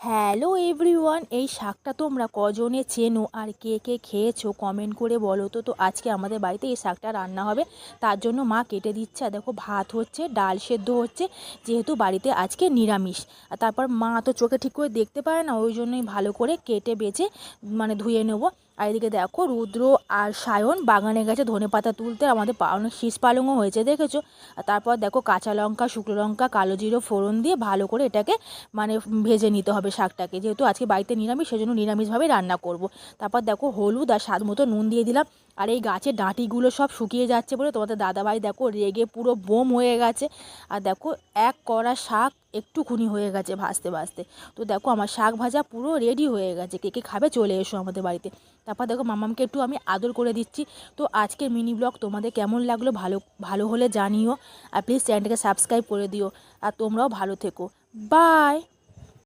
Hello everyone, এই শাকটা তোমরা কজনে চেনো আর কে কে খেয়েছো কমেন্ট করে বলো তো। আজকে আমাদের বাড়িতে এই শাকটা রান্না হবে, তার জন্য মা কেটে দিচ্ছে। আর দেখো ভাত হচ্ছে, ডাল সেদ্ধ হচ্ছে, যেহেতু বাড়িতে আজকে নিরামিষ। আর তারপর মা তো চোখে ঠিক করে দেখতে পারে না, ওই জন্যই ভালো করে কেটে বেছে ধুয়ে নেবো। আর এদিকে দেখো রুদ্র আর সায়ন বাগানে গেছে ধনেপাতা তুলতে, আমাদের অনেক শীষ পালংও হয়েছে দেখেছো। আর তারপর দেখো কাঁচা লঙ্কা, শুকনো লঙ্কা, কালো জিরো ফোড়ন দিয়ে ভালো করে এটাকে ভেজে নিতে হবে শাকটাকে, যেহেতু আজকে বাড়িতে নিরামিষ সেজন্য নিরামিষভাবে রান্না করব। তারপর দেখো হলুদ আর স্বাদ মতো নুন দিয়ে দিলাম। আর এই গাছের ডাঁটিগুলো সব শুকিয়ে যাচ্ছে বলে তোমাদের দাদাভাই দেখো রেগে পুরো বোম হয়ে গেছে। আর দেখো এক কড়া শাক একটুখানি হয়ে গেছে ভাজতে ভাজতে। তো দেখো আমার শাক ভাজা পুরো রেডি হয়ে গেছে, কে কে খাবে চলে এসো আমাদের বাড়িতে। তারপর দেখো মামামকে একটু আমি আদর করে দিচ্ছি। তো আজকের মিনি ব্লগ তোমাদের কেমন লাগলো ভালো ভালো হলে জানিও। আর প্লিজ চ্যানেলটাকে সাবস্ক্রাইব করে দিও। আর তোমরাও ভালো থেকো। বাই।